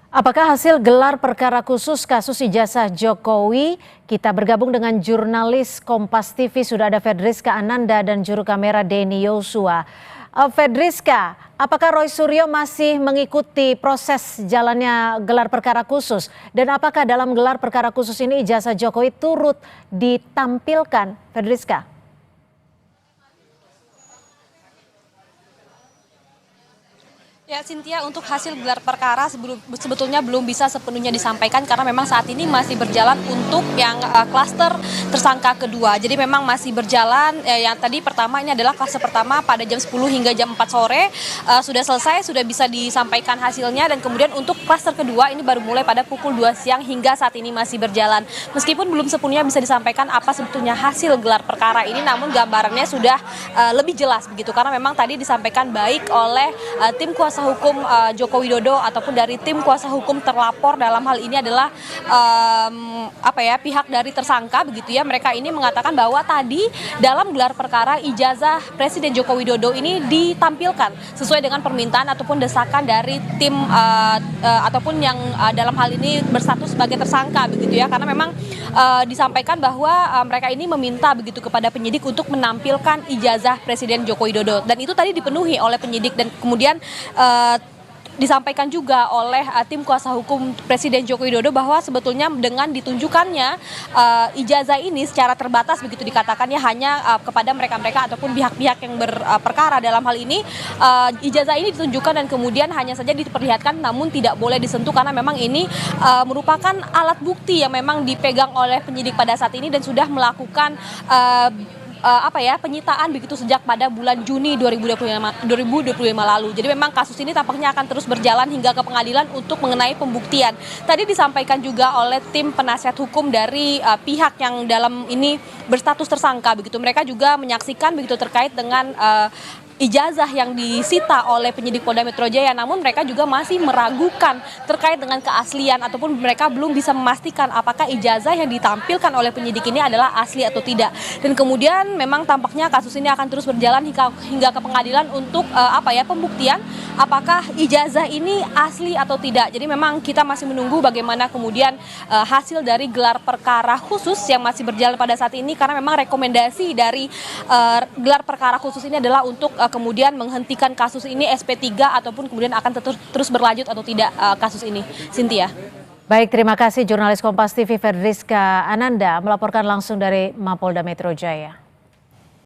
Apakah hasil gelar perkara khusus kasus ijazah Jokowi? Kita bergabung dengan jurnalis Kompas TV, sudah ada Fedriska Ananda dan juru kamera Denny Yosua. Fedriska, apakah Roy Suryo masih mengikuti proses jalannya gelar perkara khusus? Dan apakah dalam gelar perkara khusus ini ijazah Jokowi turut ditampilkan? Fedriska. Ya, Cynthia, untuk hasil gelar perkara sebetulnya belum bisa sepenuhnya disampaikan karena memang saat ini masih berjalan untuk yang klaster tersangka kedua. Jadi memang masih berjalan, yang tadi pertama ini adalah klaster pertama pada jam 10 hingga jam 4 sore sudah selesai, sudah bisa disampaikan hasilnya, dan kemudian untuk klaster kedua ini baru mulai pada pukul 2 siang hingga saat ini masih berjalan. Meskipun belum sepenuhnya bisa disampaikan apa sebetulnya hasil gelar perkara ini, namun gambarannya sudah lebih jelas begitu karena memang tadi disampaikan baik oleh tim kuasa hukum Joko Widodo ataupun dari tim kuasa hukum terlapor, dalam hal ini adalah pihak dari tersangka begitu ya. Mereka ini mengatakan bahwa tadi dalam gelar perkara ijazah Presiden Joko Widodo ini ditampilkan sesuai dengan permintaan ataupun desakan dari tim ataupun yang dalam hal ini berstatus sebagai tersangka begitu ya, karena memang disampaikan bahwa mereka ini meminta begitu kepada penyidik untuk menampilkan ijazah Presiden Joko Widodo, dan itu tadi dipenuhi oleh penyidik. Dan kemudian disampaikan juga oleh tim kuasa hukum Presiden Joko Widodo bahwa sebetulnya dengan ditunjukkannya ijazah ini secara terbatas begitu dikatakannya hanya kepada mereka-mereka ataupun pihak-pihak yang berperkara dalam hal ini, ijazah ini ditunjukkan dan kemudian hanya saja diperlihatkan namun tidak boleh disentuh karena memang ini merupakan alat bukti yang memang dipegang oleh penyidik pada saat ini dan sudah melakukan penyitaan begitu sejak pada bulan Juni 2025 lalu. Jadi memang kasus ini tampaknya akan terus berjalan hingga ke pengadilan untuk mengenai pembuktian. Tadi disampaikan juga oleh tim penasihat hukum dari pihak yang dalam ini berstatus tersangka begitu. Mereka juga menyaksikan begitu terkait dengan ijazah yang disita oleh penyidik Polda Metro Jaya, namun mereka juga masih meragukan terkait dengan keaslian ataupun mereka belum bisa memastikan apakah ijazah yang ditampilkan oleh penyidik ini adalah asli atau tidak. Dan kemudian memang tampaknya kasus ini akan terus berjalan hingga ke pengadilan untuk pembuktian apakah ijazah ini asli atau tidak. Jadi memang kita masih menunggu bagaimana kemudian hasil dari gelar perkara khusus yang masih berjalan pada saat ini, karena memang rekomendasi dari gelar perkara khusus ini adalah untuk kemudian menghentikan kasus ini SP3 ataupun kemudian akan terus berlanjut atau tidak kasus ini. Cynthia. Baik, terima kasih jurnalis Kompas TV Fedriska Ananda melaporkan langsung dari Mapolda Metro Jaya.